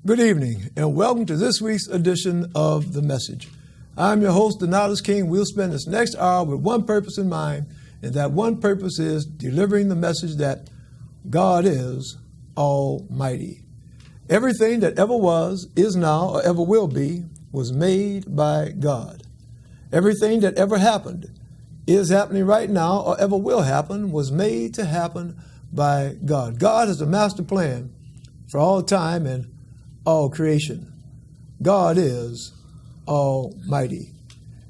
Good evening, and welcome to this week's edition of The Message. I'm your host, Donatus King. We'll spend this next hour with one purpose in mind, and that one purpose is delivering the message that God is Almighty. Everything that ever was, is now, or ever will be, was made by God. Everything that ever happened, is happening right now, or ever will happen, was made to happen by God. God has a master plan for all time and all creation. God is Almighty.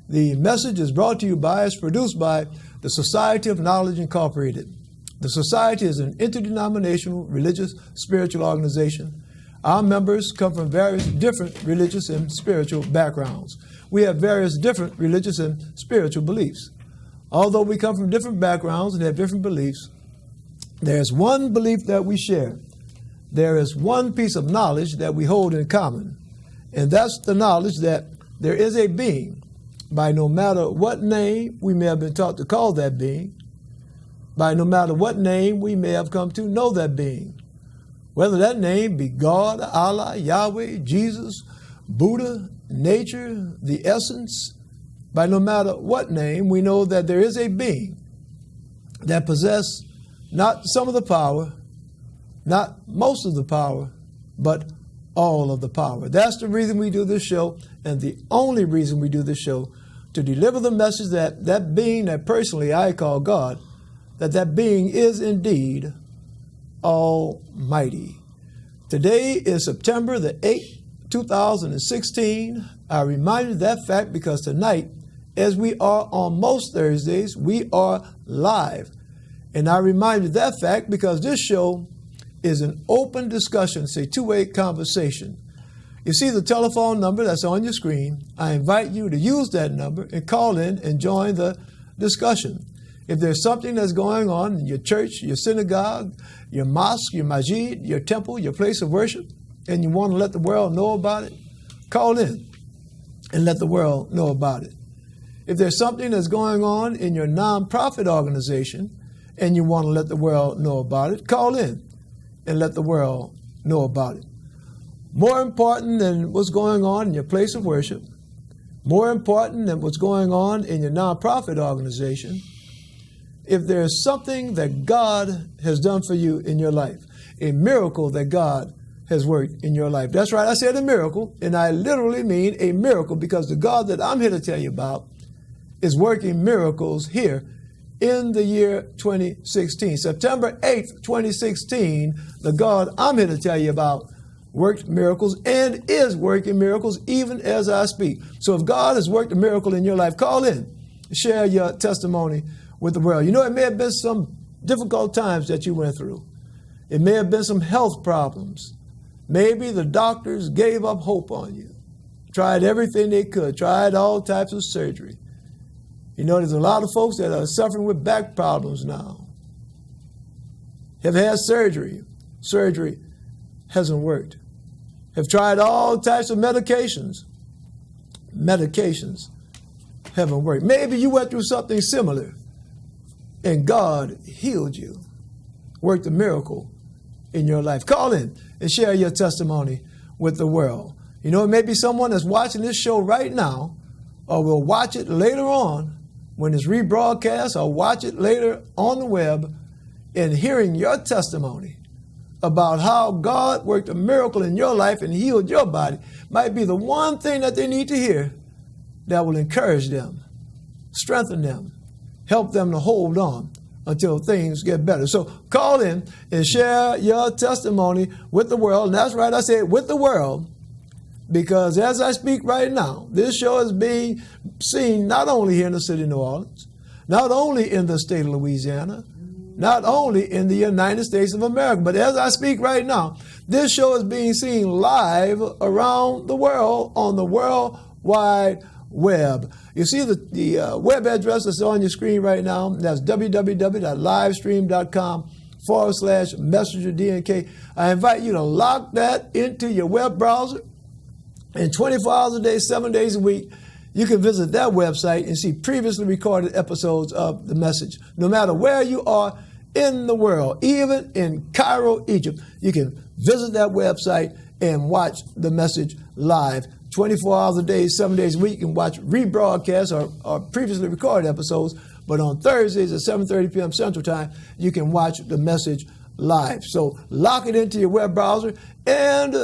The message is brought to you by, is produced by the Society of Knowledge Incorporated. The Society is an interdenominational religious spiritual organization. Our members come from various different religious and spiritual backgrounds. We have various different religious and spiritual beliefs. Although we come from different backgrounds and have different beliefs, there's one belief that we share. There is one piece of knowledge that we hold in common, and that's the knowledge that there is a being, by no matter what name we may have been taught to call that being, by no matter what name we may have come to know that being, whether that name be God, Allah, Yahweh, Jesus, Buddha, nature, the essence, by no matter what name, we know that there is a being that possesses not some of the power, not most of the power, but all of the power. That's the reason we do this show, and the only reason we do this show, to deliver the message that that being that personally I call God, that being is indeed Almighty. Today is September the 8th, 2016. I remind you of that fact because tonight, as we are on most Thursdays, we are live. And I remind you of that fact because this show is an open discussion. It's a two-way conversation. You see the telephone number that's on your screen. I invite you to use that number and call in and join the discussion. If there's something that's going on in your church, your synagogue, your mosque, your masjid, your temple, your place of worship, and you want to let the world know about it, call in and let the world know about it. If there's something that's going on in your nonprofit organization and you want to let the world know about it, call in and let the world know about it. More important than what's going on in your place of worship, more important than what's going on in your nonprofit organization, if there's something that God has done for you in your life, a miracle that God has worked in your life. That's right, I said a miracle, and I literally mean a miracle because the God that I'm here to tell you about is working miracles here in the year 2016. September 8th, 2016, the God I'm here to tell you about worked miracles and is working miracles even as I speak. So if God has worked a miracle in your life, call in, share your testimony with the world. You know, it may have been some difficult times that you went through. It may have been some health problems. Maybe the doctors gave up hope on you, tried everything they could, tried all types of surgery. You know, there's a lot of folks that are suffering with back problems now, have had surgery. Surgery hasn't worked. Have tried all types of medications. Medications haven't worked. Maybe you went through something similar and God healed you, worked a miracle in your life. Call in and share your testimony with the world. You know, it may be someone that's watching this show right now or will watch it later on when it's rebroadcast or watch it later on the web, and hearing your testimony about how God worked a miracle in your life and healed your body might be the one thing that they need to hear that will encourage them, strengthen them, help them to hold on until things get better. So call in and share your testimony with the world. And that's right, I said with the world, because as I speak right now, this show is being seen not only here in the city of New Orleans, not only in the state of Louisiana, not only in the United States of America, but as I speak right now, this show is being seen live around the world on the World Wide Web. You see the web address that's on your screen right now. That's www.livestream.com/messengerdnk. I invite you to lock that into your web browser. And 24 hours a day, 7 days a week, you can visit that website and see previously recorded episodes of The Message. No matter where you are in the world, even in Cairo, Egypt. You can visit that website and watch the message live. 24 hours a day, 7 days a week. You can watch rebroadcasts or previously recorded episodes. But on Thursdays at 7:30 p.m. Central Time, you can watch the message live. So lock it into your web browser. And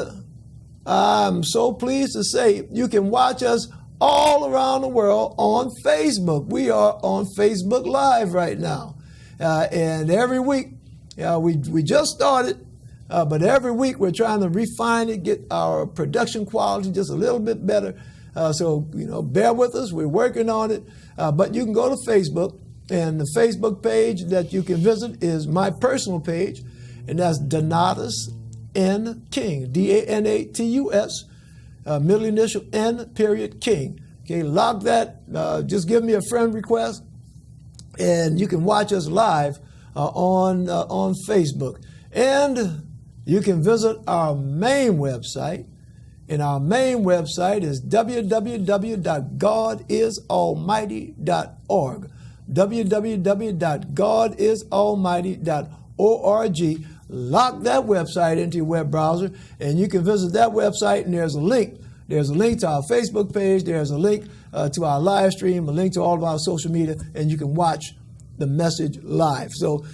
I'm so pleased to say you can watch us all around the world on Facebook. We are on Facebook Live right now. And every week, we just started, but every week we're trying to refine it, get our production quality just a little bit better. So, bear with us. We're working on it. But you can go to Facebook, and the Facebook page that you can visit is my personal page, and that's Donatus N. King, Danatus, middle initial N period King. Okay, lock that. Just give me a friend request, and you can watch us live on Facebook. And you can visit our main website, and our main website is www.godisalmighty.org. www.godisalmighty.org. Lock that website into your web browser, and you can visit that website, and there's a link. There's a link to our Facebook page. There's a link to our live stream, a link to all of our social media, and you can watch the message live. So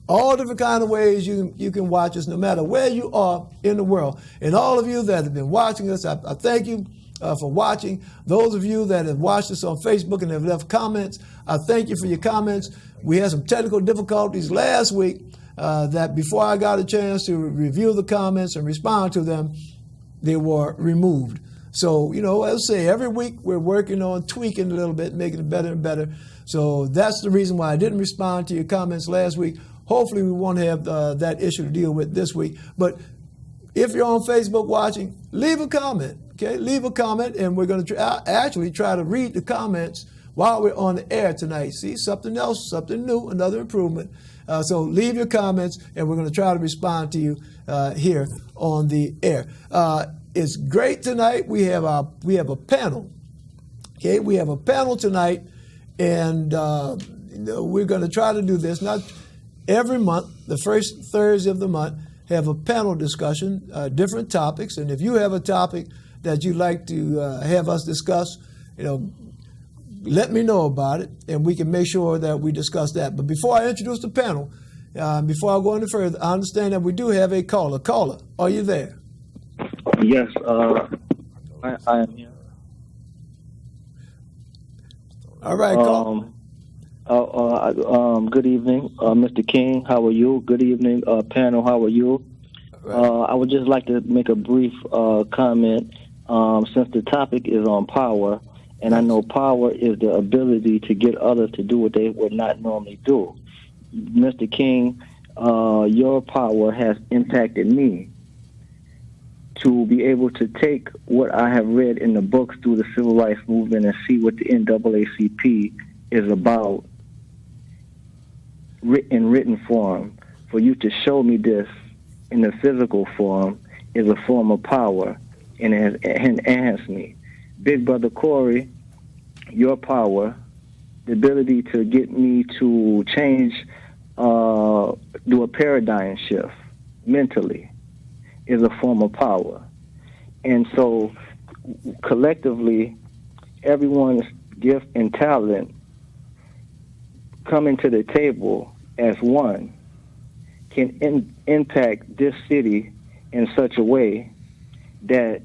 all different kind of ways you can watch us no matter where you are in the world. And all of you that have been watching us, I thank you for watching. Those of you that have watched us on Facebook and have left comments, I thank you for your comments. We had some technical difficulties last week that before I got a chance to review the comments and respond to them, they were removed. So, as I say, every week we're working on tweaking a little bit, making it better and better. So that's the reason why I didn't respond to your comments last week. Hopefully we won't have that issue to deal with this week. But if you're on Facebook watching, leave a comment, okay? Leave a comment, and we're going to actually try to read the comments while we're on the air tonight. See, something else, something new, another improvement. So leave your comments, and we're going to try to respond to you here on the air. It's great tonight. We have a panel. Okay, we have a panel tonight, and we're going to try to do this not every month. The first Thursday of the month, have a panel discussion, different topics. And if you have a topic that you'd like to have us discuss, let me know about it, and we can make sure that we discuss that. But before I introduce the panel, before I go any further, I understand that we do have a caller. Caller, are you there? Yes, I am here. All right, caller. Good evening, Mr. King. How are you? Good evening, panel. How are you? Right. I would just like to make a brief comment since the topic is on power, and I know power is the ability to get others to do what they would not normally do. Mr. King, your power has impacted me to be able to take what I have read in the books through the Civil Rights Movement and see what the NAACP is about in written form. For you to show me this in the physical form is a form of power and has enhanced me. Big Brother Corey, your power, the ability to get me to change, do a paradigm shift mentally, is a form of power. And so collectively, everyone's gift and talent coming to the table as one can impact this city in such a way that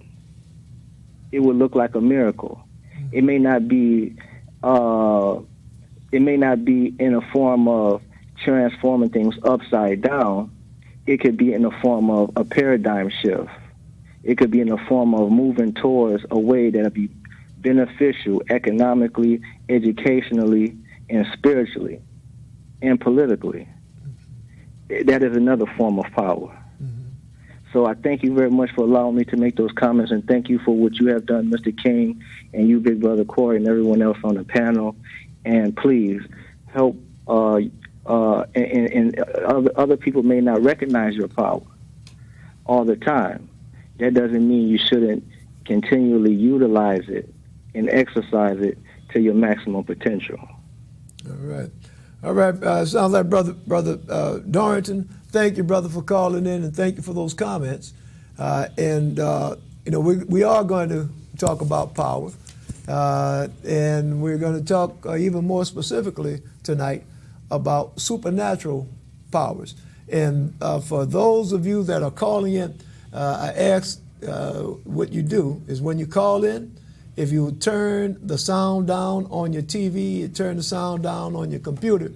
it would look like a miracle. It may not be in a form of transforming things upside down. It could be in the form of a paradigm shift. It could be in the form of moving towards a way that will be beneficial economically, educationally, and spiritually, and politically. That is another form of power. Mm-hmm. So I thank you very much for allowing me to make those comments, and thank you for what you have done, Mr. King, and you, Big Brother Corey, and everyone else on the panel. And please help, and other people may not recognize your power all the time. That doesn't mean you shouldn't continually utilize it and exercise it to your maximum potential. All All right, sounds like Brother Dorrington. Thank you, brother, for calling in, and thank you for those comments. We are going to talk about power, and we're going to talk even more specifically tonight about supernatural powers. And for those of you that are calling in, I ask what you do is when you call in, if you turn the sound down on your TV, you turn the sound down on your computer,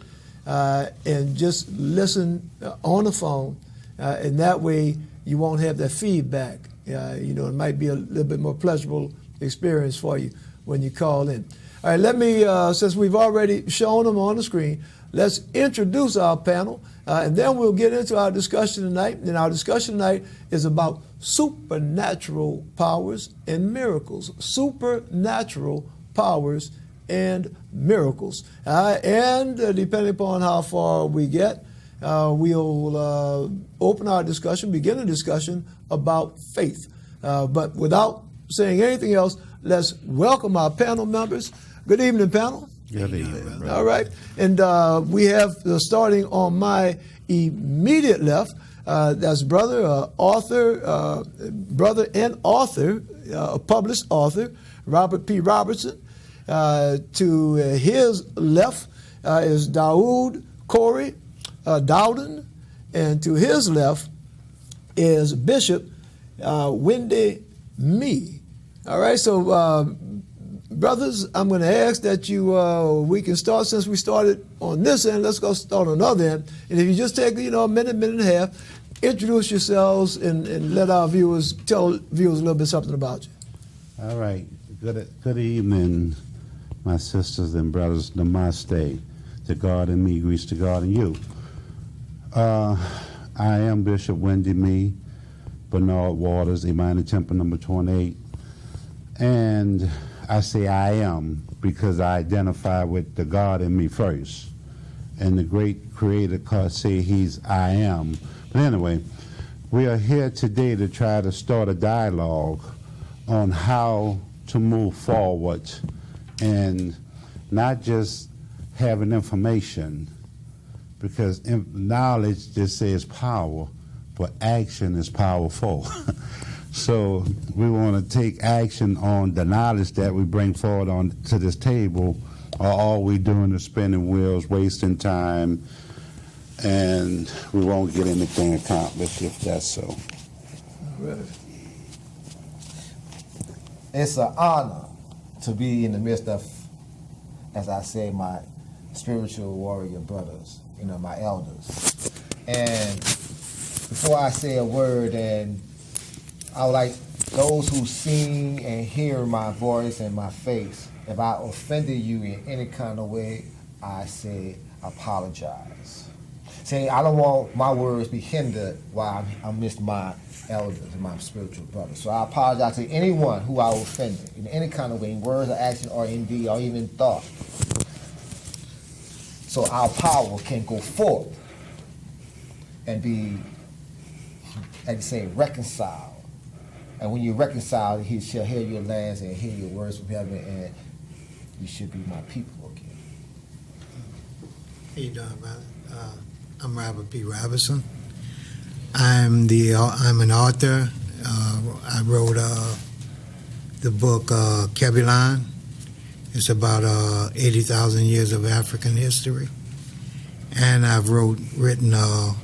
and just listen on the phone, and that way you won't have that feedback. It might be a little bit more pleasurable experience for you when you call in. All right, let me, since we've already shown them on the screen, let's introduce our panel, and then we'll get into our discussion tonight. And our discussion tonight is about supernatural powers and miracles. Supernatural powers and miracles. And depending upon how far we get, we'll open our discussion, begin a discussion about faith. But without saying anything else, let's welcome our panel members. Good evening, panel. Good evening. All right. And we have, starting on my immediate left, that's brother and author, a published author, Robert P. Robertson. To his left is Daoud Corey Dowden, and to his left is Bishop Wendy Mee. All right, so brothers, I'm going to ask that we can start, since we started on this end, let's go start on the other end. And if you just take a minute and a half, introduce yourselves and let our viewers, tell viewers a little bit something about you. All right. Good evening, my sisters and brothers. Namaste. To God and me, grease to God and you. I am Bishop Wendy Mee, Bernard Waters, Imani Temple number 28. And I say I am because I identify with the God in me first. And the great creator God say he's I am. But anyway, we are here today to try to start a dialogue on how to move forward and not just having information, because knowledge just says power, but action is powerful. So we want to take action on the knowledge that we bring forward on to this table, or all we doing is spinning wheels, wasting time, and we won't get anything accomplished if that's so. All right. It's an honor to be in the midst of, as I say, my spiritual warrior brothers, my elders. And before I say a word, and I would like those who see and hear my voice and my face, if I offended you in any kind of way, I say apologize. Say, I don't want my words be hindered while I miss my elders and my spiritual brothers. So I apologize to anyone who I offended in any kind of way, in words or action or in deed or even thought. So our power can go forth and be, like you say, reconciled. And when you reconcile, he shall hear your lands and hear your words from heaven, and you should be my people again. How you doing, brother? I'm Robert P. Robertson. I'm an author. I wrote the book Kebilan. It's about 80,000 years of African history, and I've written the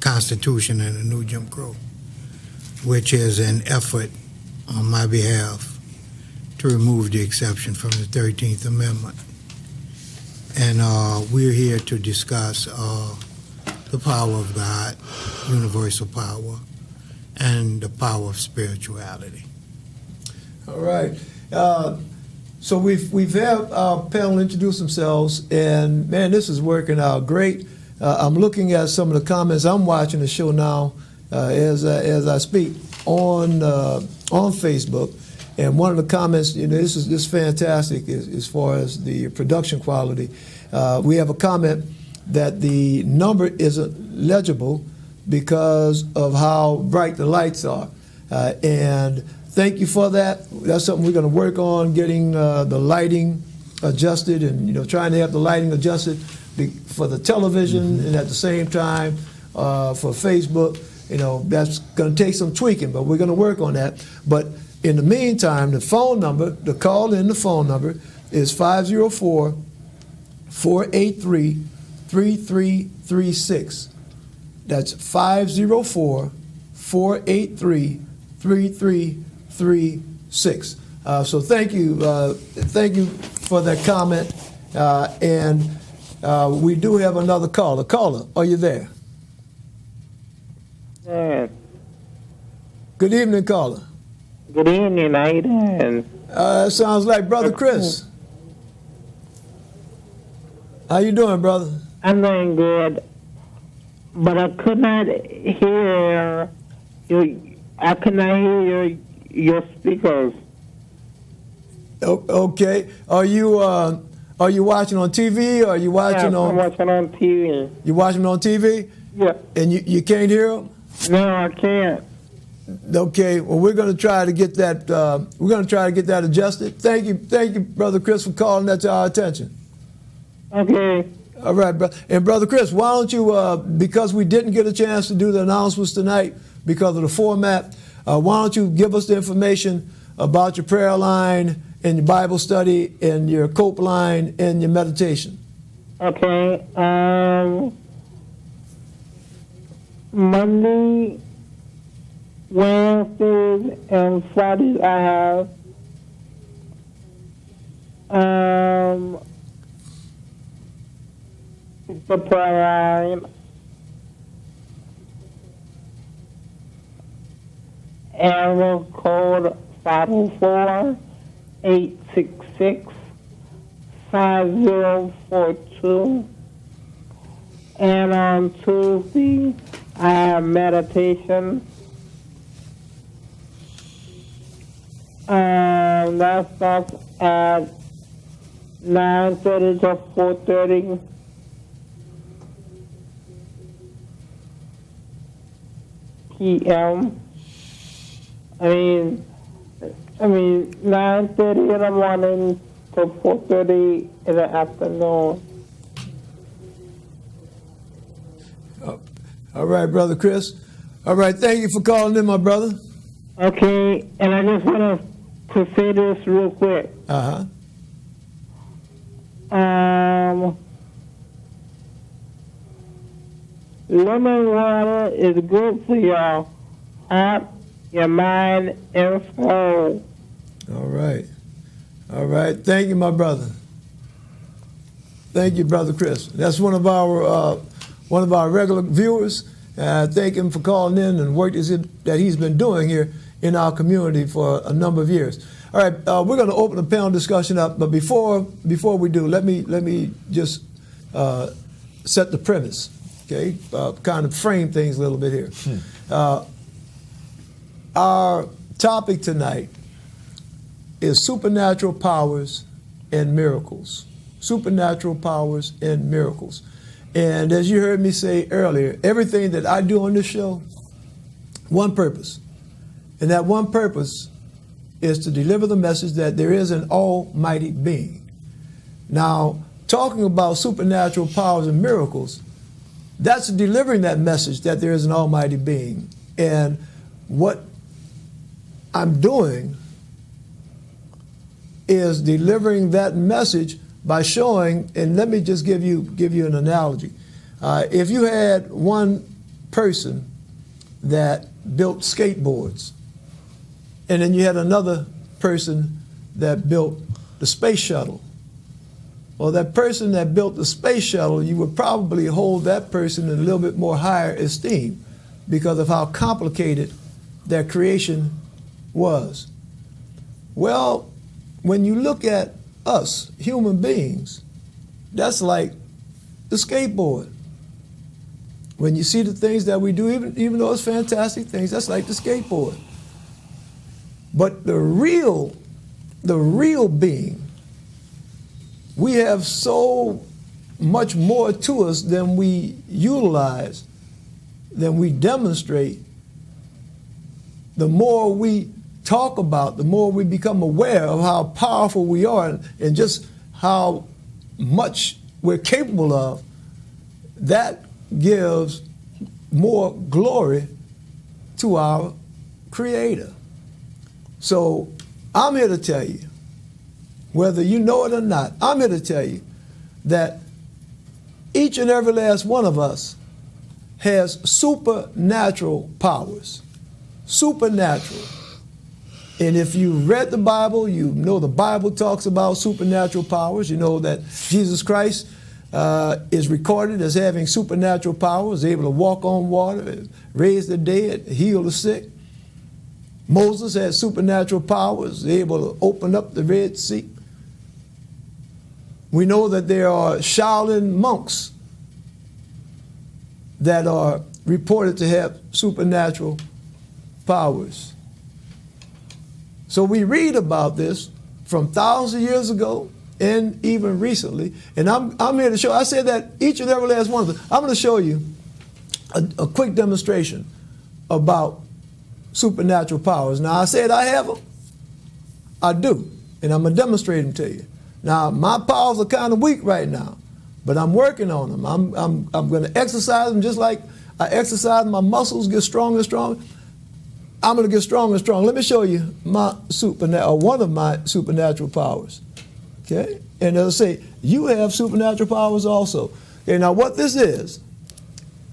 Constitution and the New Jim Crow, which is an effort on my behalf to remove the exception from the 13th Amendment. And we're here to discuss the power of God, universal power, and the power of spirituality. All right. So we've had our panel introduce themselves, and man, this is working out great. I'm looking at some of the comments. I'm watching the show now as I speak on Facebook, and one of the comments, this is fantastic as far as the production quality. We have a comment that the number isn't legible because of how bright the lights are, and thank you for that. That's something we're going to work on, getting the lighting adjusted and trying to have the lighting adjusted for the television, and at the same time for Facebook. That's going to take some tweaking, but we're going to work on that. But in the meantime, the phone number, the phone number is 504-483-3336. That's 504-483-3336. So thank you for that comment. And we do have another caller. Caller, are you there? Yes. Good evening, caller. Good evening, how you doing? Sounds like Brother Chris. How you doing, brother? I'm doing good, but I could not hear you. I could not hear your speakers. Okay. Are you watching on TV? Or are you watching on? I'm watching on TV. You watching on TV? Yeah. And you can't hear them? No, I can't. Okay. Well, we're going to try to get that. We're going to try to get that adjusted. Thank you, Brother Chris, for calling that to our attention. Okay. All right, and Brother Chris, why don't you? Because we didn't get a chance to do the announcements tonight because of the format. Why don't you give us the information about your prayer line and your Bible study and your cope line and your meditation? Okay. Monday, Wednesdays, and Fridays I have the prayer line. Area code 504-866-5042. And on Tuesday, I have meditation. That starts at 9:30 to 4:30. p.m. I mean 9:30 in the morning to 4:30 in the afternoon. All right, Brother Chris. All right, thank you for calling in, my brother. Okay, and I just want to say this real quick. Lemon water is good for your heart, your mind, and soul. All right. Thank you, my brother. Thank you, Brother Chris. That's one of our regular viewers. Thank him for calling in and work that he's been doing here in our community for a number of years. All right, we're going to open the panel discussion up, but before we do, let me just set the premise. Okay, kind of frame things a little bit here. Our topic tonight is supernatural powers and miracles. Supernatural powers and miracles. And as you heard me say earlier, everything that I do on this show, one purpose. And that one purpose is to deliver the message that there is an almighty being. Now, talking about supernatural powers and miracles, that's delivering that message that there is an almighty being. And what I'm doing is delivering that message by showing, and let me just give you an analogy. If you had one person that built skateboards, and then you had another person that built the space shuttle, well, that person that built the space shuttle, you would probably hold that person in a little bit more higher esteem because of how complicated their creation was. Well, when you look at us, human beings, that's like the skateboard. When you see the things that we do, even though it's fantastic things, that's like the skateboard. But the real being, we have so much more to us than we utilize, than we demonstrate. The more we talk about, the more we become aware of how powerful we are and just how much we're capable of, that gives more glory to our Creator. So I'm here to tell you, whether you know it or not, I'm here to tell you that each and every last one of us has supernatural powers. Supernatural. And if you read the Bible, you know the Bible talks about supernatural powers. You know that Jesus Christ is recorded as having supernatural powers, able to walk on water, raise the dead, heal the sick. Moses had supernatural powers, able to open up the Red Sea. We know that there are Shaolin monks that are reported to have supernatural powers. So we read about this from thousands of years ago and even recently. And I'm here to show, I said that each and every last one of them. I'm going to show you a quick demonstration about supernatural powers. Now, I said I have them. I do. And I'm going to demonstrate them to you. Now, my powers are kind of weak right now, but I'm working on them. I'm going to exercise them just like I exercise my muscles, get stronger and stronger. I'm going to get stronger and stronger. Let me show you my one of my supernatural powers. Okay? And as I say, you have supernatural powers also. Okay, now what this is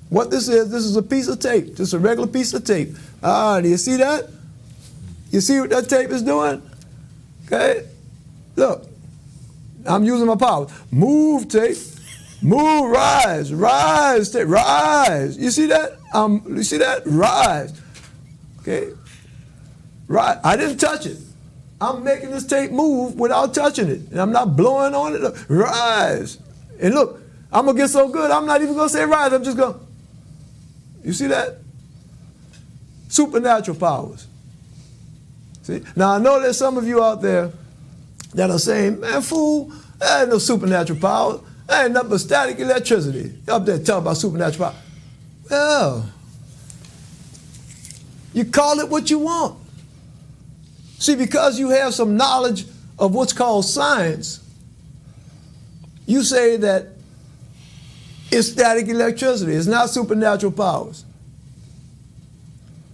this is a piece of tape, just a regular piece of tape. Do you see that? You see what that tape is doing? Okay? Look, I'm using my powers. Move, tape. Move, rise, rise, tape, rise. You see that? You see that? Rise. Okay? Right. I didn't touch it. I'm making this tape move without touching it. And I'm not blowing on it. Look, rise. And look, I'm going to get so good, I'm not even going to say rise. I'm just going, you see that? Supernatural powers. See? Now, I know there's some of you out there that are saying, man, fool, there ain't no supernatural power. There ain't nothing but static electricity. You're up there talking about supernatural power. Well, you call it what you want. See, because you have some knowledge of what's called science, you say that it's static electricity. It's not supernatural powers.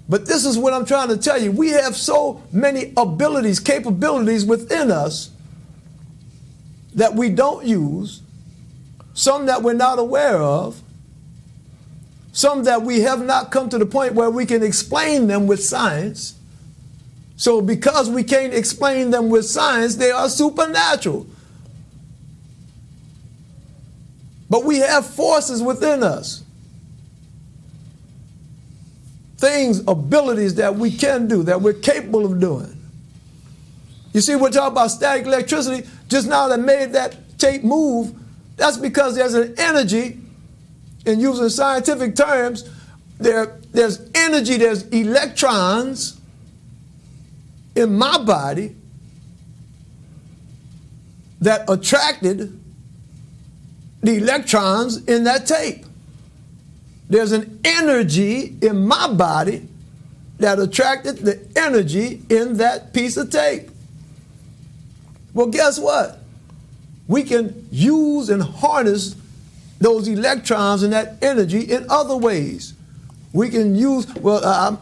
But this is what I'm trying to tell you. We have so many abilities, capabilities within us that we don't use, some that we're not aware of, some that we have not come to the point where we can explain them with science. So because we can't explain them with science, they are supernatural. But we have forces within us. Things, abilities that we can do, that we're capable of doing. You see, we're talking about static electricity. Just now that made that tape move, that's because there's an energy, and using scientific terms, there's energy, there's electrons in my body that attracted the electrons in that tape. There's an energy in my body that attracted the energy in that piece of tape. Well, guess what? We can use and harness those electrons and that energy in other ways. We can use, well, I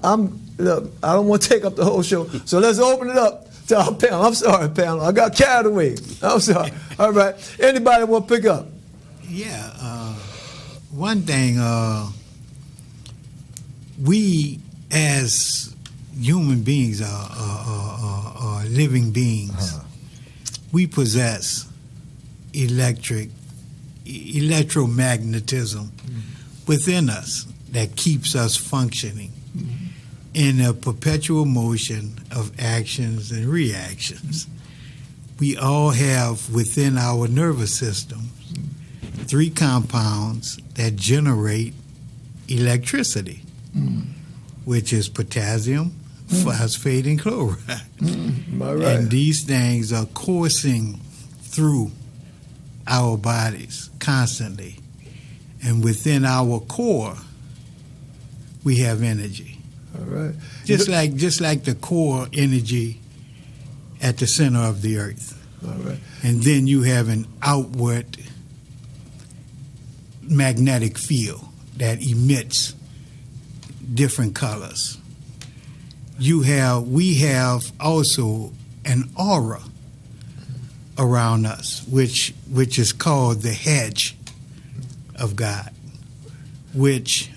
don't want to take up the whole show, so let's open it up to our panel. I'm sorry, panel. I got carried away. I'm sorry. All right. Anybody want to pick up? Yeah. One thing, we as human beings are living beings. We possess electromagnetism within us that keeps us functioning in a perpetual motion of actions and reactions. We all have within our nervous system 3 compounds that generate electricity, which is potassium, phosphate, and chloride. All right. And these things are coursing through our bodies constantly. And within our core, we have energy. All right. Just like the core energy at the center of the earth. All right. And then you have an outward magnetic field that emits different colors. We have also an aura around us, which is called the hedge of God, which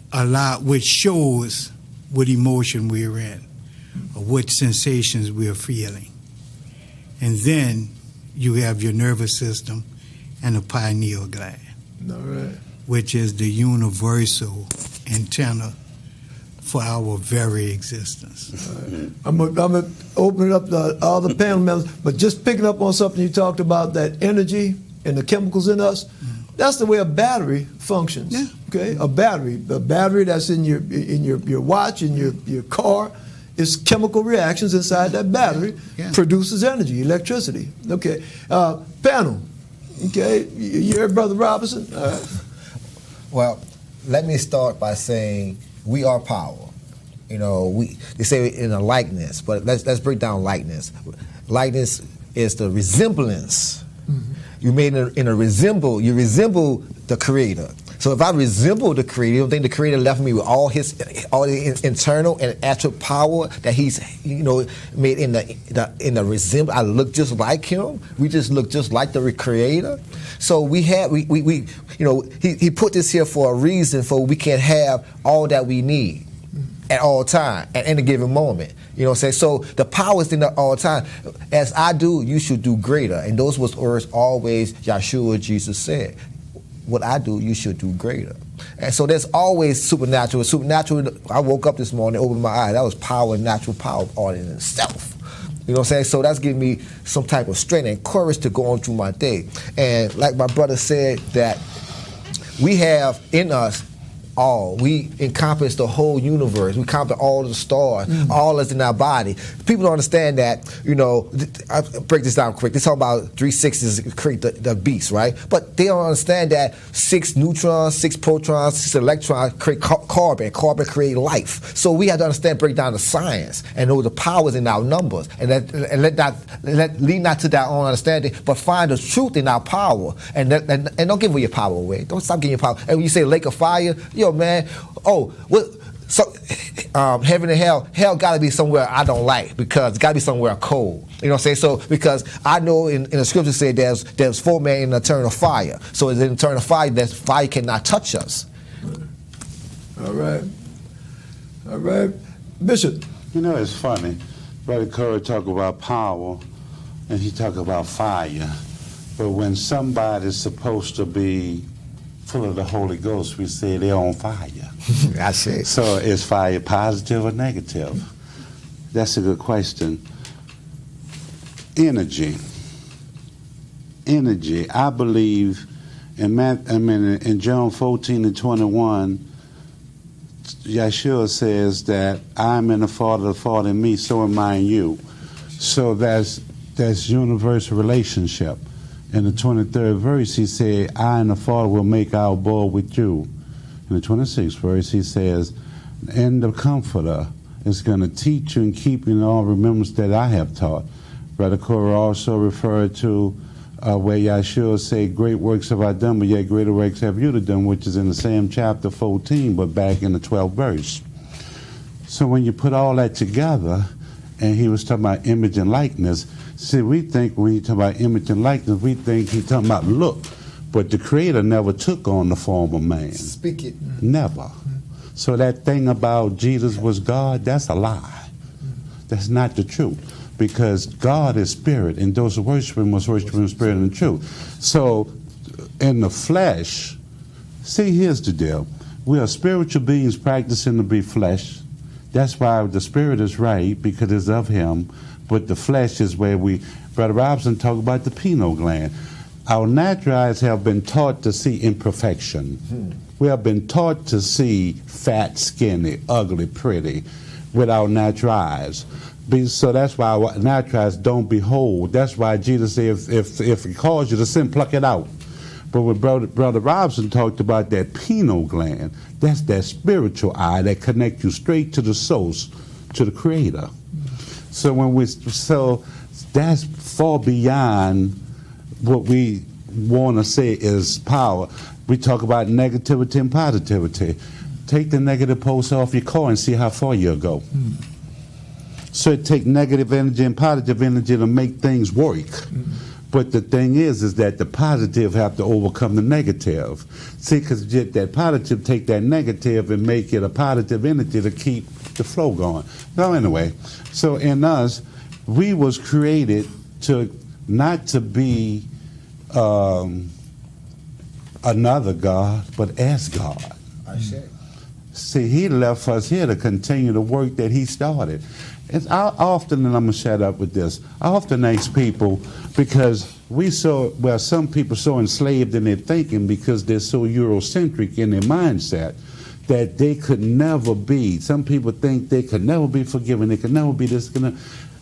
shows what emotion we're in or what sensations we're feeling. And then you have your nervous system and the pineal gland, All right. which is the universal antenna for our very existence. I'm gonna open it up to all the panel members, but just picking up on something you talked about, that energy and the chemicals in us. That's the way a battery functions. Yeah. Okay, a battery that's in your watch, in your car, is chemical reactions inside that battery, Yeah. produces energy, electricity. Okay, panel. Okay, you heard Brother Robinson. Well, let me start by saying we are power. You know, they say in a likeness, but let's break down likeness. Likeness is the resemblance. You resemble the Creator. So if I resemble the Creator, you don't think the Creator left me with all the internal and actual power that He's made in the resemblance? I look just like Him. We just look just like the Creator. So He put this here for a reason, for we can have all that we need at all time, at any given moment. You know what I'm saying? So the power is in there all the time. As I do, you should do greater. And those was words always Yeshua, Jesus said. What I do, you should do greater. And so there's always supernatural. Supernatural, I woke up this morning, opened my eyes. That was power, natural power all in itself. You know what I'm saying? So that's giving me some type of strength and courage to go on through my day. And like my brother said, that we have in us all. We encompass the whole universe. We encompass all the stars, all that's in our body. People don't understand that, I break this down quick. They talk about 3 sixes create the beast, right? But they don't understand that 6 neutrons, 6 protons, 6 electrons create carbon. Carbon create life. So we have to understand, break down the science and know the powers in our numbers. And lead not to that own understanding, but find the truth in our power. And don't give your power away. Don't stop giving your power. And when you say lake of fire, man, heaven and hell got to be somewhere I don't like, because it's got to be somewhere cold. You know what I'm saying? So because I know in the scripture say there's 4 men in eternal fire. So in eternal fire, that fire cannot touch us. All right, Bishop. It's funny. Brother Curry talk about power, and he talk about fire. But when somebody's supposed to be full of the Holy Ghost, we say they're on fire. I say. So is fire positive or negative? That's a good question. Energy. I believe in John 14:21, Yeshua says that I'm in the Father in me, so am I in you. So that's universal relationship. In the 23rd verse, he said, I and the Father will make our abode with you. In the 26th verse, he says, and the Comforter is going to teach you and keep you in all remembrance that I have taught. Brother Korah also referred to where Yeshua said, great works have I done, but yet greater works have you to done, which is in the same chapter 14, but back in the 12th verse. So when you put all that together, and he was talking about image and likeness, see, we think when he talk about image and likeness, we think he's talking about look. But the Creator never took on the form of man. Speak it. Never. So that thing about Jesus was God, that's a lie. That's not the truth. Because God is spirit, and those who worship Him must worship Him in spirit and in truth. So in the flesh, see, here's the deal. We are spiritual beings practicing to be flesh. That's why the spirit is right, because it's of Him. But the flesh is where Brother Robinson talked about the pineal gland. Our natural eyes have been taught to see imperfection. We have been taught to see fat, skinny, ugly, pretty with our natural eyes. So that's why our natural eyes don't behold. That's why Jesus said, if He calls you to sin, pluck it out. But when Brother Robinson talked about that pineal gland, that's that spiritual eye that connects you straight to the source, to the Creator. So that's far beyond what we want to say is power. We talk about negativity and positivity. Take the negative post off your car and see how far you'll go. So it takes negative energy and positive energy to make things work. But the thing is that the positive have to overcome the negative. See, because that positive take that negative and make it a positive energy to keep the flow going. So anyway, so in us, we was created to not to be another God, but as God. I say. See, he left us here to continue the work that he started. And I often, and I'm going to shut up with this, I often ask people, because some people so enslaved in their thinking because they're so Eurocentric in their mindset that they could never be. Some people think they could never be forgiven, they could never be this.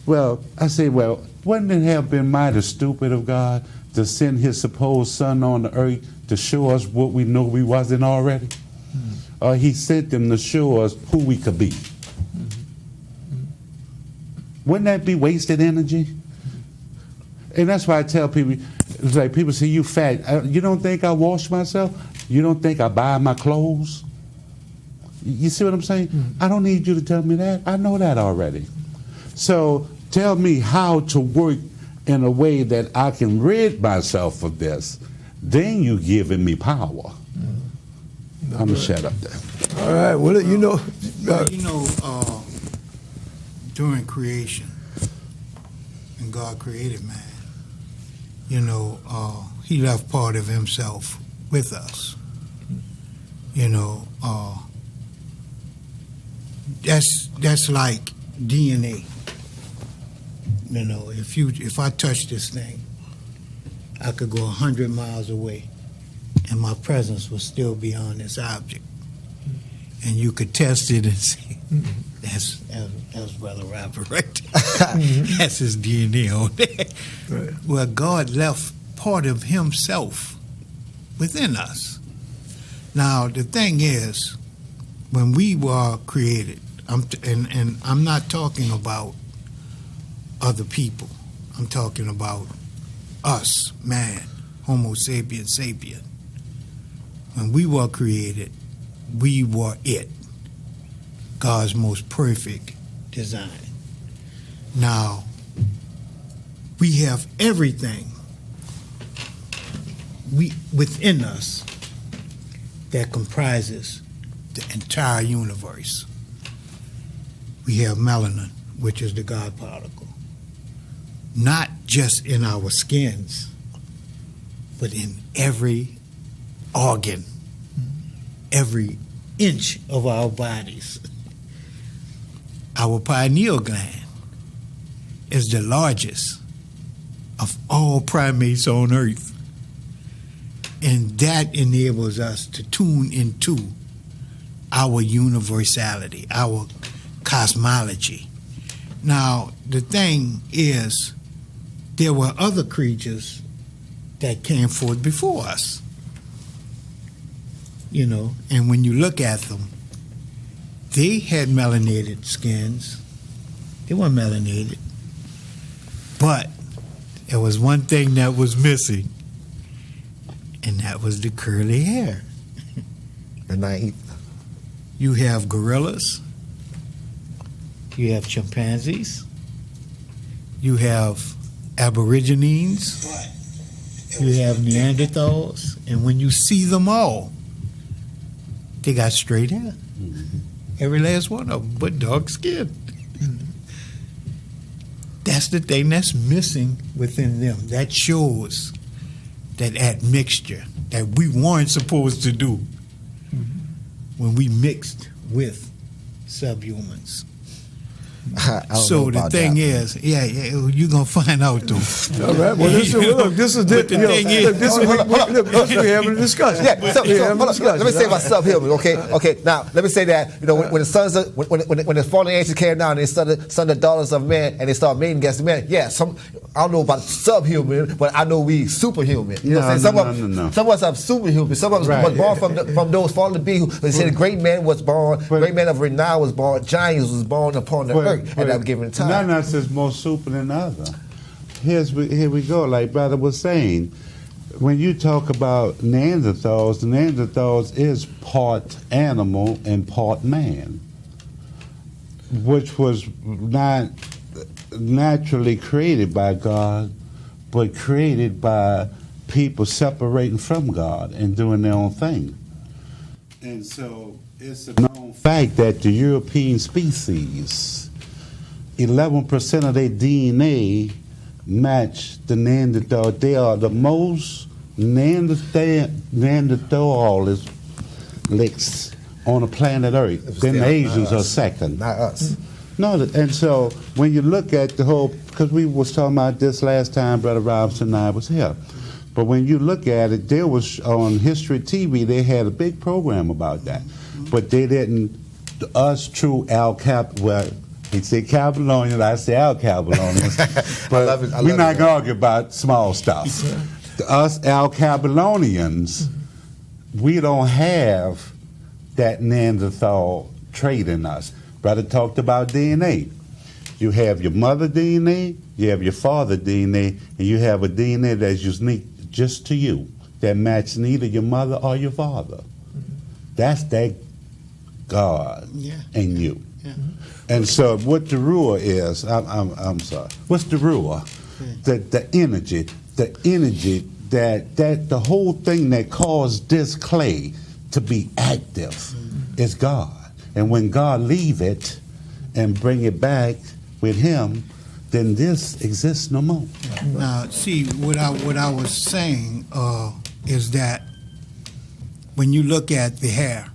Well, I say, well, wouldn't it have been mighty stupid of God to send his supposed son on the earth to show us what we know we wasn't already? He sent them to show us who we could be. Wouldn't that be wasted energy? And that's why I tell people, it's like people say, you fat. You don't think I wash myself? You don't think I buy my clothes? You see what I'm saying? I don't need you to tell me that. I know that already. So tell me how to work in a way that I can rid myself of this. Then you giving me power. I'm going to shut up there. All right. Well, during creation, and God created man, he left part of himself with us. That's like DNA. If I touch this thing, I could go 100 miles away, and my presence will still be on this object, and you could test it and see. That's Brother Robert right there. That's his DNA on there. Right. Well, God left part of himself within us. Now, the thing is, when we were created, and I'm not talking about other people. I'm talking about us, man, Homo sapien sapien. When we were created, we were it. God's most perfect design. Now, we have everything within us that comprises the entire universe. We have melanin, which is the God particle, not just in our skins, but in every organ, every inch of our bodies. Our pineal gland is the largest of all primates on Earth. And that enables us to tune into our universality, our cosmology. Now, the thing is, there were other creatures that came forth before us. And when you look at them, they had melanated skins. They weren't melanated. But there was one thing that was missing, and that was the curly hair. The ninth. You have gorillas. You have chimpanzees. You have aborigines. You have Neanderthals. And when you see them all, they got straight hair. Every last one of them, but dark skin. That's the thing that's missing within them. That shows that admixture that we weren't supposed to do when we mixed with subhumans. So the thing is, you're gonna find out though. All right. Well, this is we're having a discussion. Yeah. Let me say about subhuman. Okay. Now let me say that when the sons of when the fallen angels came down, they son the daughters of men, and they started mating against men. Yeah. I don't know about subhuman, but I know we superhuman. You know what I'm saying? Some of us are superhuman. Some of us was born from those fallen beings. They said a great man was born, great man of renown was born, giants was born upon the earth. At that given time. None of us is more super than the other. Here we go, like brother was saying. when you talk about Neanderthals, the Neanderthals is part animal and part man, which was not naturally created by God, but created by people separating from God and doing their own thing. And so it's a known fact that the European species, 11% of their DNA match the Neanderthal. They are the most Neanderthalists on the planet Earth. Then the Asians are second. Not us. No, and so when you look at the whole, because we was talking about this last time Brother Robinson and I was here, but when you look at it, there was on History TV, they had a big program about that, but they didn't, us true he said Caballonians, I say Al-Caballonians, but we're not going to argue about small stuff. Us Al-Caballonians, we don't have that Neanderthal trait in us. Brother talked about DNA. You have your mother DNA, you have your father DNA, and you have a DNA that's unique just to you, that matches neither your mother or your father. That's that God in you. Yeah. And so what the Ruah is, I'm sorry, what's the Ruah? The energy that the whole thing that caused this clay to be active is God. And when God leave it and bring it back with him, then this exists no more. Now, see, what I was saying is that when you look at the hair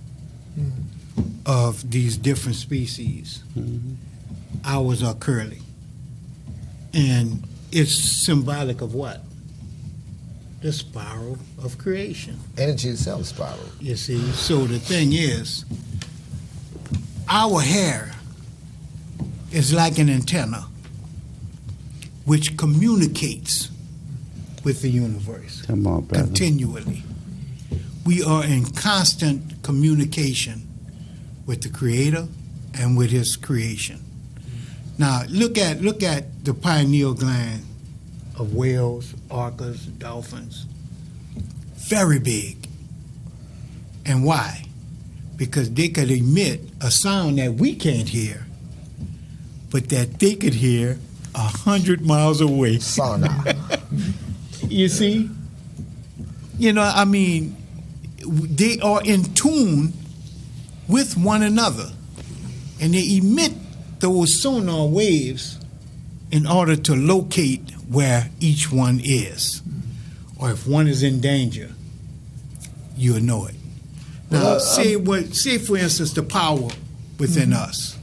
of these different species, ours are curly. And it's symbolic of what? The spiral of creation. Energy itself is spiral. You see, so the thing is, our hair is like an antenna which communicates with the universe. Come on, brother. Continually. We are in constant communication with the Creator and with His creation. Now, look at the pineal gland of whales, orcas, dolphins. Very big. And why? Because they could emit a sound that we can't hear, but that they could hear 100 miles away. Sonar. You see? You know, I mean, they are in tune with one another, and they emit those sonar waves in order to locate where each one is. Or if one is in danger, you'll know it. Now, say for instance, the power within us.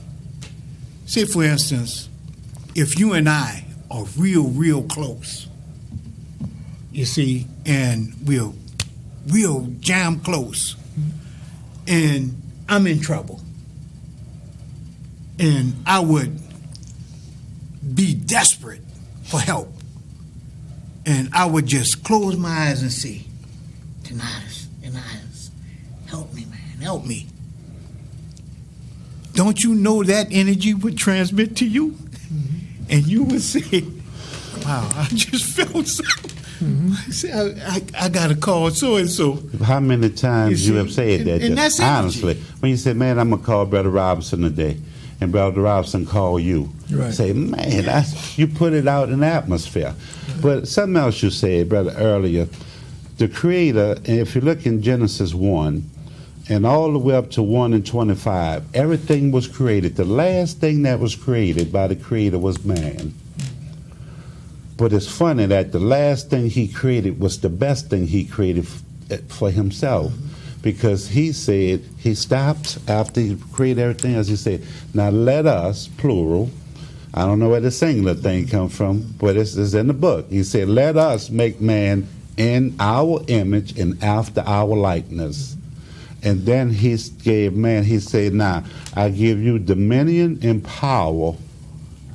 Say, for instance, if you and I are real close, you see, and we're real jam close, and I'm in trouble, and I would be desperate for help, and I would just close my eyes and say, Tanias, help me, man, help me. Don't you know that energy would transmit to you? And you would say, wow, I just felt something. Say, I got to call so-and-so. How many times you have said that? And that's honestly, when you say, man, I'm going to call Brother Robinson today, and Brother Robinson call you. Right. Say, man, you put it out in the atmosphere. Right. But something else you said, brother, earlier, the Creator, and if you look in Genesis 1, and all the way up to 1 and 25, everything was created. The last thing that was created by the Creator was man. But it's funny that the last thing he created was the best thing he created for himself. Because he said, he stopped after he created everything else, he said, now let us, plural, I don't know where the singular thing comes from, but it's in the book. He said, let us make man in our image and after our likeness. And then he gave man, he said, now, I give you dominion and power.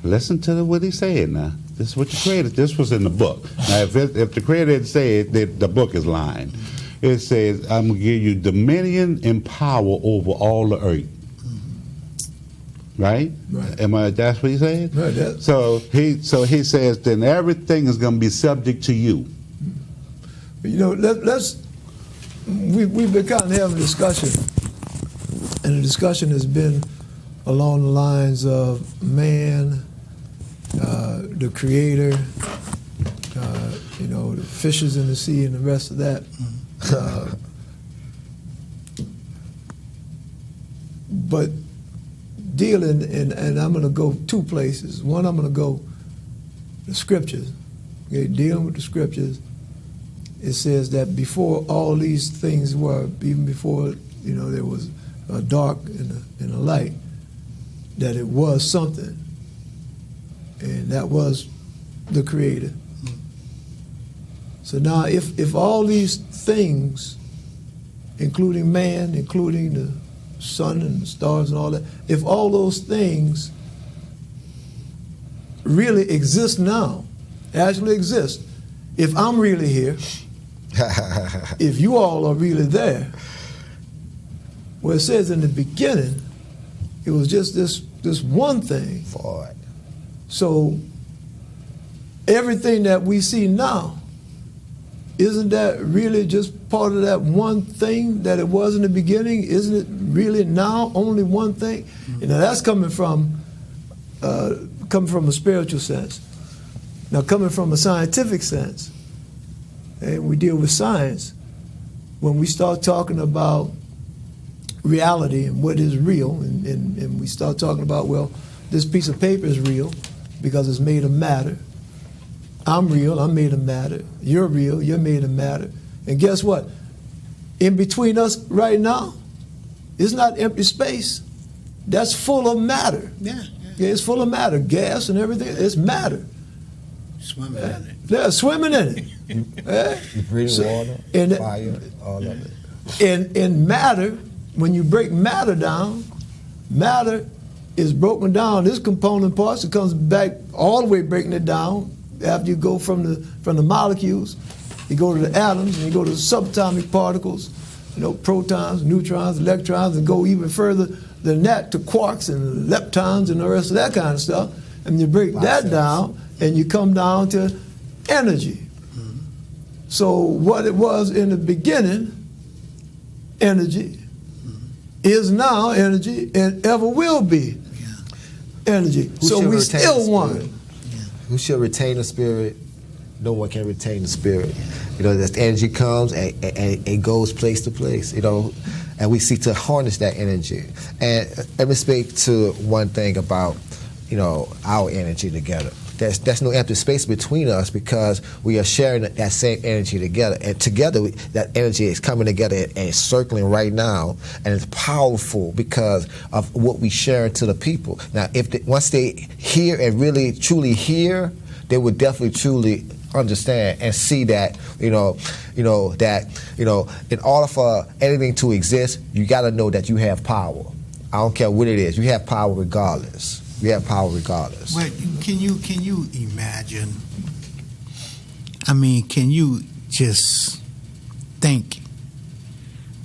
Listen to what he said now. This is what you created. This was in the book. Now, if the Creator had said that, the book is lying. It says, I'm going to give you dominion and power over all the earth. Right? Right. That's what he said? Right. So he says, then everything is going to be subject to you. You know, we've been kind of having a discussion, and the discussion has been along the lines of man, the creator, you know, the fishes in the sea and the rest of that. But dealing, and I'm going to go two places. One, I'm going to go the scriptures. Okay, dealing with the scriptures. It says that before all these things were, even before, you know, there was a dark and a light, that it was something, and that was the Creator. So now, if all these things, including man, including the sun and the stars and all that, if all those things really exist now, actually exist, if I'm really here, if you all are really there, well, it says in the beginning, it was just this one thing. Forward. So everything that we see now, isn't that really just part of that one thing that it was in the beginning? Isn't it really now only one thing? You know, that's coming from a spiritual sense. Now, coming from a scientific sense, and we deal with science, when we start talking about reality and what is real, and we start talking about, well, this piece of paper is real because it's made of matter. I'm real, I'm made of matter. You're real, you're made of matter. And guess what? In between us right now, it's not empty space. That's full of matter. Yeah. Yeah, it's full of matter. Gas and everything, it's matter. Swimming in it. Yeah, swimming in it. You breathe water, and- fire, all of it. In matter, when you break matter down, matter is broken down. This component parts, it comes back all the way breaking it down. After you go from the molecules, you go to the atoms, and you go to the subatomic particles, you know, protons, neutrons, electrons, and go even further than that to quarks and leptons and the rest of that kind of stuff. And you break that down, and you come down to energy. So what it was in the beginning, energy, is now energy and ever will be energy. Who So shall we retain still the one. spirit? Who shall retain the spirit? No one can retain the spirit. You know, that energy comes and it goes place to place, you know, and we seek to harness that energy. And let me speak to one thing about, you know, our energy together. There's no empty space between us because we are sharing that same energy together. And together, that energy is coming together and it's circling right now. And it's powerful because of what we share to the people. Now, once they hear and really, truly hear, they would definitely, truly understand and see that, in order for anything to exist, you got to know that you have power. I don't care what it is. You have power regardless. We have power regardless. But can you imagine? I mean, can you just think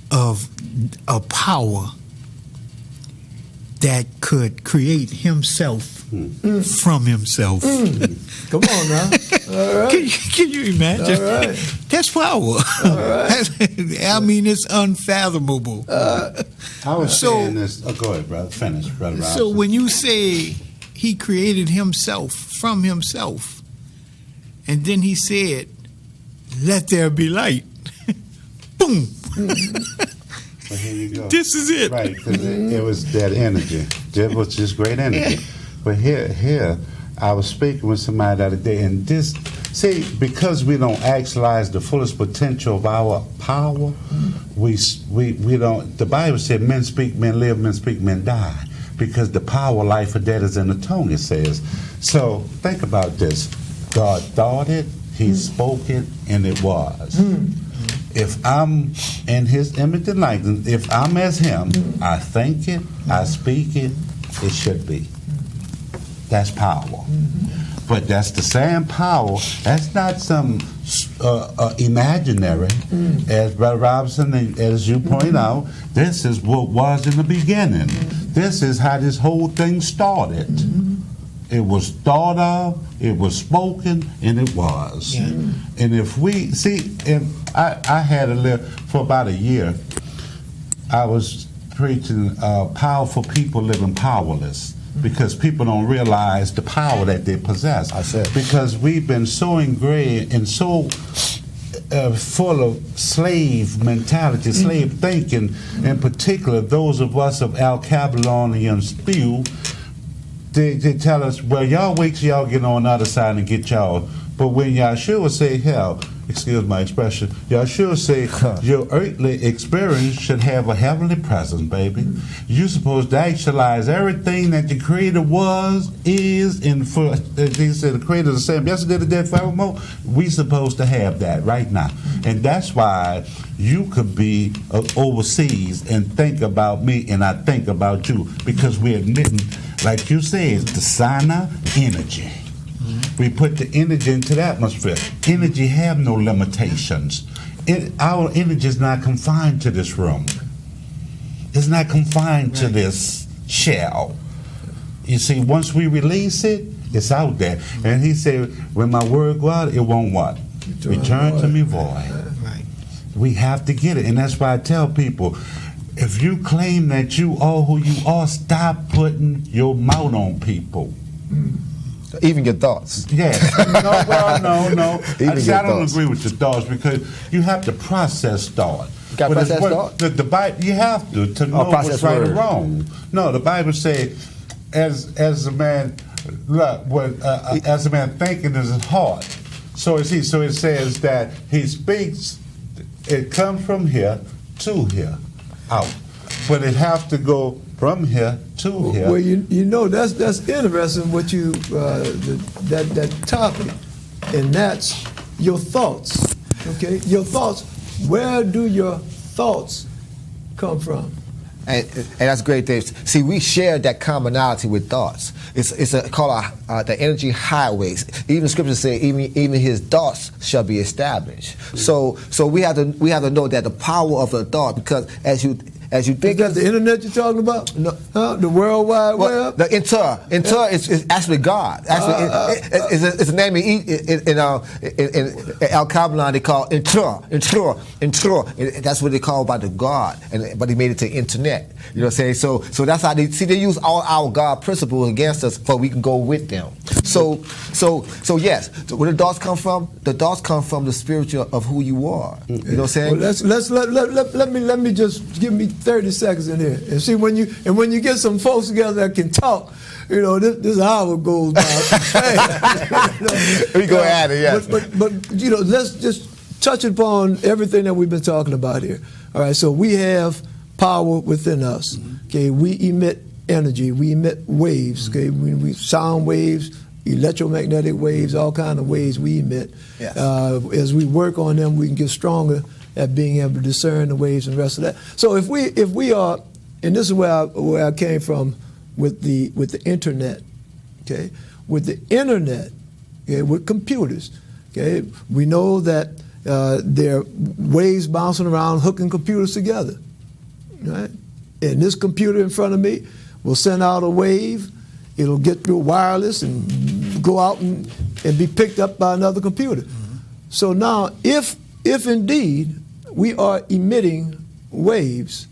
of a power that could create himself from himself? Come on now. All right. Can you imagine? All right. That's power. All right. I mean, it's unfathomable. I was saying this. Oh, go ahead, brother. Finish, brother. So Robinson. when you say he created himself from himself, and then he said, "Let there be light," boom. Well, here you go. This is it. Right, because it was that energy. It was just great energy. But here, I was speaking with somebody the other day, and this, see, because we don't actualize the fullest potential of our power, we don't. The Bible said, "Men speak, men live; men speak, men die." Because the power, life, or death is in the tongue. It says. So think about this: God thought it, He spoke it, and it was. If I'm in His image and likeness, if I'm as Him, I think it, I speak it, it should be. That's power. But that's the same power. That's not some imaginary. As Brother Robinson, as you point out, this is what was in the beginning. This is how this whole thing started. It was thought of, it was spoken, and it was. And if we see, if I had to live for about a year. I was preaching powerful people living powerless, because people don't realize the power that they possess. I said. Because we've been so ingrained and so full of slave mentality, slave thinking, in particular those of us of Al-Kabbalonian spew. They tell us, well, y'all wait till y'all get on the other side and get y'all. But when Yahshua say, hell, excuse my expression, Yahshua say, your earthly experience should have a heavenly presence, baby. You're supposed to actualize everything that the Creator was, is, and for, he said the Creator is the same yesterday, today, forevermore. We supposed to have that right now. And that's why you could be overseas and think about me, and I think about you, because we're admitting, like you said, the Sana energy. We put the energy into the atmosphere. Energy have no limitations. Our energy is not confined to this room. It's not confined to this shell. You see, once we release it, it's out there. And he said, when my word go out, it won't what? Return to me void. Right. We have to get it. And that's why I tell people, if you claim that you are who you are, stop putting your mouth on people. Even your thoughts. Yeah. No. Even I don't thoughts. agree with your thoughts, because you have to process thought. You got to process thought? The Bible, you have to know what's process right or word. wrong. No, the Bible says, as a man, as a man thinking in his heart, so is he. So it says that he speaks. It comes from here to here, out, but it have to go from here to here. Well, you know that's interesting what you that topic, and that's your thoughts. Okay, your thoughts. Where do your thoughts come from? And that's great, Dave. See, we share that commonality with thoughts. It's called the energy highways. Even scriptures say even his thoughts shall be established. So we have to know that the power of the thought, because as you think Is that the internet you're talking about? No. The World Wide well, Web? the inter is actually God. Actually, it's a name in Al-Kabbalah they call inter. That's what they call by the God, but he made it to internet. You know what I'm saying? So that's how they use all our God principles against us, so we can go with them. So yes, where the thoughts come from? The thoughts come from the spiritual of who you are. You know what I'm saying? Well, let me just give me 30 seconds in here and see when you get some folks together that can talk. You know, this hour goes by. We go at it, yes. But you know, let's just touch upon everything that we've been talking about here. All right, so we have power within us. Okay, we emit energy, we emit waves. Okay, we sound waves, electromagnetic waves, all kind of waves we emit. Yes. As we work on them, we can get stronger at being able to discern the waves and the rest of that. So if we are, and this is where I came from with the internet, okay, with the internet, okay, with computers, okay, we know that there are waves bouncing around, hooking computers together, right? And this computer in front of me will send out a wave. It'll get through wireless and go out and be picked up by another computer. So now, if indeed we are emitting waves,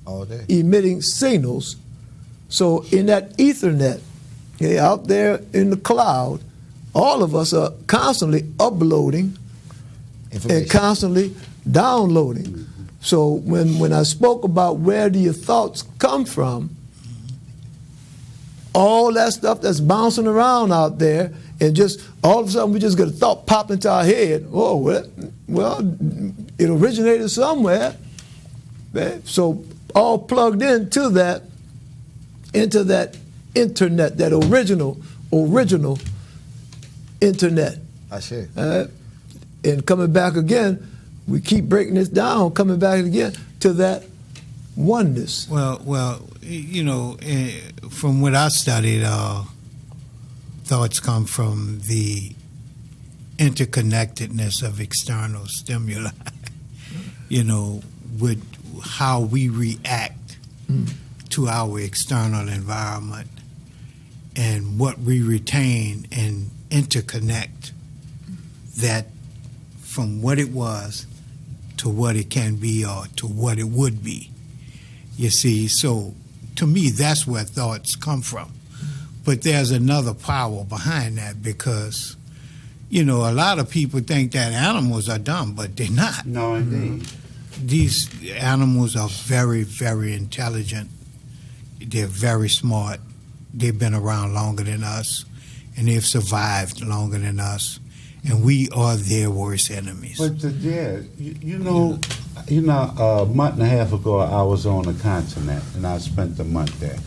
All day. emitting signals, so in that Ethernet, okay, out there in the cloud, all of us are constantly uploading and constantly downloading. So when I spoke about where do your thoughts come from, all that stuff that's bouncing around out there, and just all of a sudden we just get a thought pop into our head. Oh, well, it originated somewhere. Right? So all plugged into that internet, that original internet. I see. And coming back again, we keep breaking this down, coming back again to that oneness. Well, you know, from what I studied, thoughts come from the interconnectedness of external stimuli. You know, with how we react to our external environment and what we retain and interconnect that from what it was to what it can be or to what it would be. You see, so to me, that's where thoughts come from. But there's another power behind that because, you know, a lot of people think that animals are dumb, but they're not. No, indeed. These animals are very, very intelligent. They're very smart. They've been around longer than us, and they've survived longer than us. And we are their worst enemies. But you know, a month and a half ago, I was on the continent, and I spent a month there.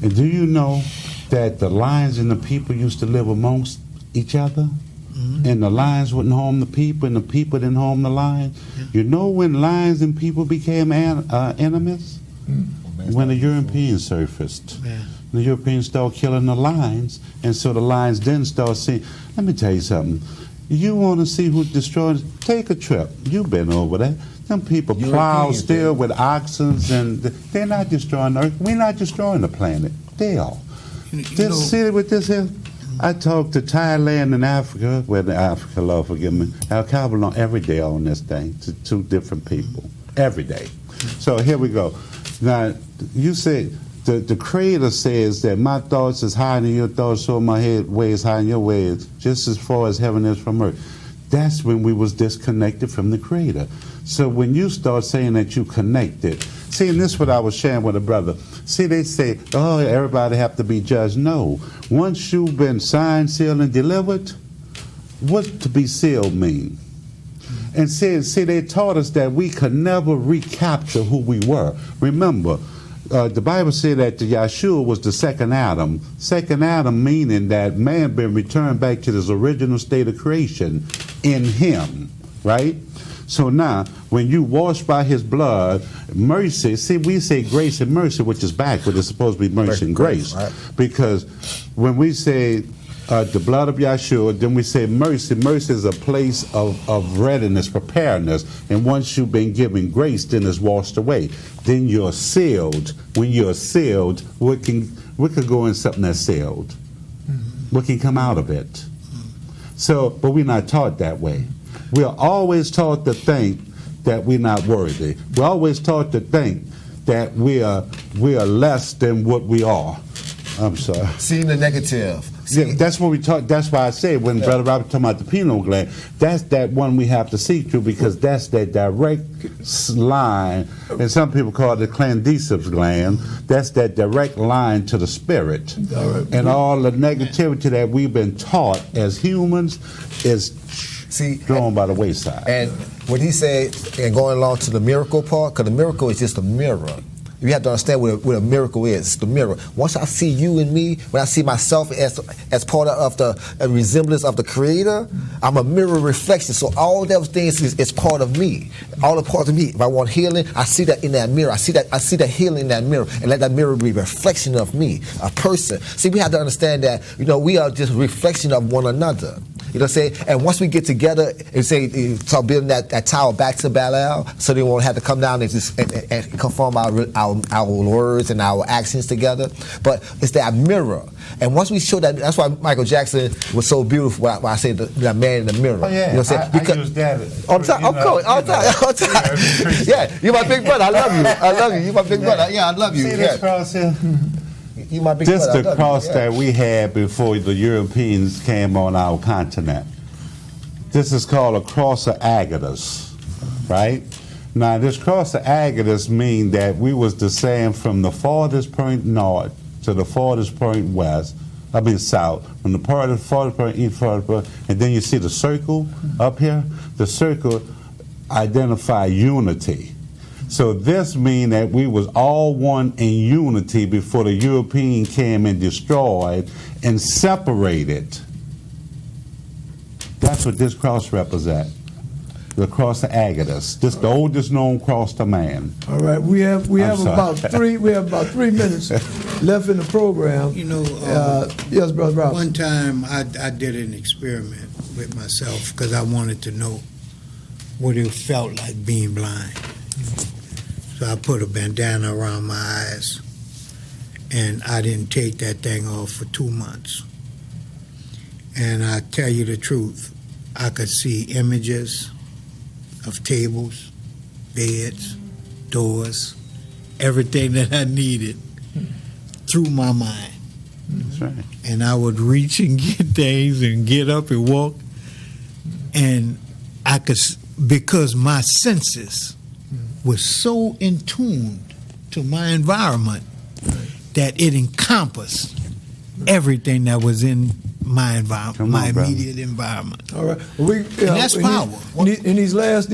And do you know that the lions and the people used to live amongst each other? Mm-hmm. And the lions wouldn't harm the people, and the people didn't harm the lions. Yeah. You know when lions and people became enemies? Mm-hmm. When the Europeans surfaced. Yeah. The Europeans started killing the lions, and so the lions then started saying, let me tell you something. You want to see who destroys? Take a trip. You've been over there. Some people plow still with oxen, and they're not destroying the earth. We're not destroying the planet. They are. See with this here? I talk to Thailand and Africa, Africa, Lord forgive me, Al Cabalon every day on this thing, to two different people, every day. So here we go. Now, you said, the Creator says that my thoughts is higher than your thoughts, so my head ways higher than your ways, just as far as heaven is from earth. That's when we was disconnected from the Creator. So when you start saying that you connected, see, and this is what I was sharing with a brother. See, they say, oh, everybody have to be judged. No. Once you've been signed, sealed, and delivered, what to be sealed mean? And see, they taught us that we could never recapture who we were. Remember, the Bible said that Yahshua was the second Adam. Second Adam meaning that man been returned back to his original state of creation in him, right? So now, when you washed by his blood, mercy, see, we say grace and mercy, which is backward. It's supposed to be mercy and grace. Right. Because when we say the blood of Yahshua, then we say mercy. Mercy is a place of readiness, preparedness. And once you've been given grace, then it's washed away. Then you're sealed. When you're sealed, we could go in something that's sealed. Mm-hmm. What can come out of it? So, but we're not taught that way. We are always taught to think that we're not worthy. We're always taught to think that we are less than what we are. I'm sorry. Seeing the negative. Yeah, that's what we talk. That's why I say when Brother Robert talking about the pineal gland, that's that one we have to see through because that's that direct line, and some people call it the quadriceps gland. That's that direct line to the spirit, and all the negativity that we've been taught as humans is thrown by the wayside. And what he said, and going along to the miracle part, because the miracle is just a mirror. You have to understand what a miracle is. It's the mirror. Once I see you and me, when I see myself as part of the resemblance of the Creator, I'm a mirror reflection. So all those things is part of me. All a part of me. If I want healing, I see that in that mirror. I see that healing in that mirror, and let that mirror be a reflection of me, a person. See, we have to understand that we are just a reflection of one another. You know what I'm saying? And once we get together and start building that tower back to Belial, so they won't have to come down and conform our words and our actions together. But it's that mirror. And once we show that, that's why Michael Jackson was so beautiful when I say the man in the mirror. Oh, yeah. You know what I'm saying? I use that. All the time. Yeah, you're my big brother. I love you. You're my big brother. Yeah, I love you. See this cross here? You my big This brother. the cross that we had before the Europeans came on our continent. This is called a cross of Agathos, right? Now, this cross of Agathos means that we was the same from the farthest point north to the farthest point south. From the farthest point east, farthest point, and then you see the circle up here. The circle identify unity. So this means that we was all one in unity before the European came and destroyed and separated. That's what this cross represents. The cross of Agathos. This is the oldest known cross to man. All right, we have about 3 minutes left in the program. Yes, Brother Rob. One time I did an experiment with myself because I wanted to know what it felt like being blind. So I put a bandana around my eyes, and I didn't take that thing off for 2 months. And I tell you the truth, I could see images of tables. beds, doors, everything that I needed through my mind. That's right. And I would reach and get things and get up and walk. And I could, because my senses were so in tune to my environment that it encompassed everything that was in my environment, Come on, my brother. immediate environment. All right. We, And that's power. In these last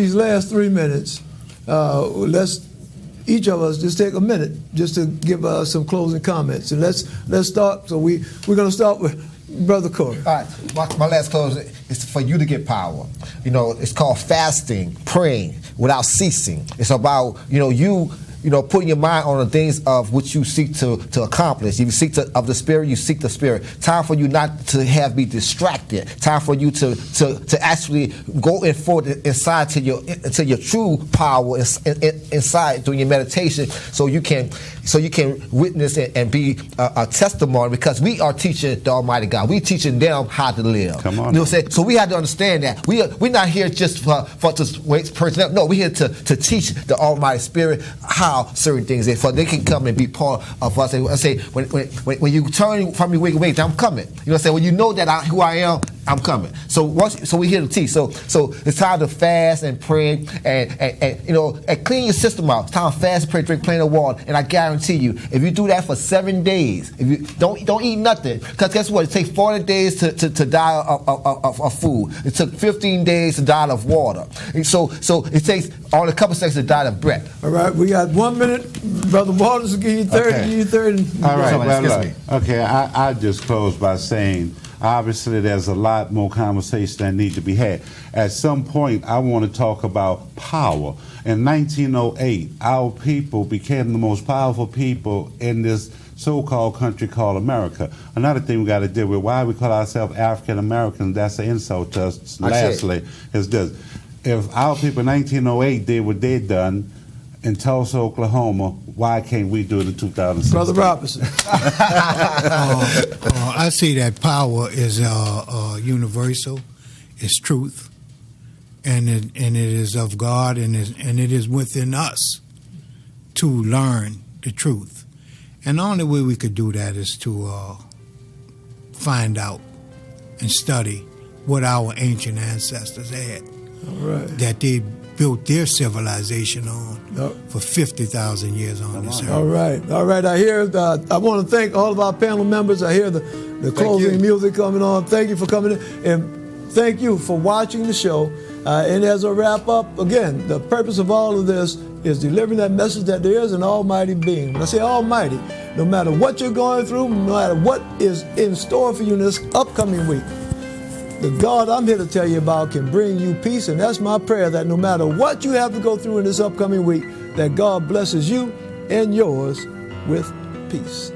3 minutes, let's each of us just take a minute just to give some closing comments, and let's start. So we're going to start with Brother Corey. All right, my last close is for you to get power. You know, it's called fasting, praying without ceasing. It's about, you putting your mind on the things of which you seek to accomplish. If you seek of the Spirit, you seek the Spirit. Time for you not to be distracted. Time for you to actually go inside to your true power inside during your meditation, so you can witness and be a testimony, because we are teaching the Almighty God. We teaching them how to live. Come on. You know what I'm saying? So we have to understand that we're not here just for to wait person up. No, we're here to teach the Almighty Spirit how certain things is, for they can come and be part of us. And I say, when you turn from your wicked ways, I'm coming. You know what I'm saying? When you know that who I am, I'm coming. So we're here to teach. So it's time to fast and pray and clean your system out. It's time to fast and pray, drink plenty of water. And I guarantee you, if you do that for 7 days, if you don't eat nothing, because guess what? It takes 40 days to die of food. It took 15 days to die of water. And so it takes only a couple seconds to die of breath. All right, we got 1 minute. Brother Waters will give you 30. Okay. Give you 30. All right, Someone well, excuse look, okay, I just close by saying, obviously there's a lot more conversation that need to be had. At some point, I want to talk about power. In 1908, our people became the most powerful people in this so-called country called America. Another thing we got to deal with, why we call ourselves African Americans, that's an insult to us. Lastly, is this. If our people in 1908 did what they done in Tulsa, Oklahoma, why can't we do it in 2006? Brother Robinson. I see that power is universal, it's truth, and it is of God, and it is within us to learn the truth. And the only way we could do that is to find out and study what our ancient ancestors had, All right. that they built their civilization on for 50,000 years on this earth. All right. I hear. I want to thank all of our panel members. I hear the closing music coming on. Thank you for coming in, and thank you for watching the show. And as a wrap up, again, the purpose of all of this is delivering that message that there is an Almighty being. When I say Almighty, no matter what you're going through, no matter what is in store for you in this upcoming week, the God I'm here to tell you about can bring you peace, and that's my prayer, that no matter what you have to go through in this upcoming week, that God blesses you and yours with peace.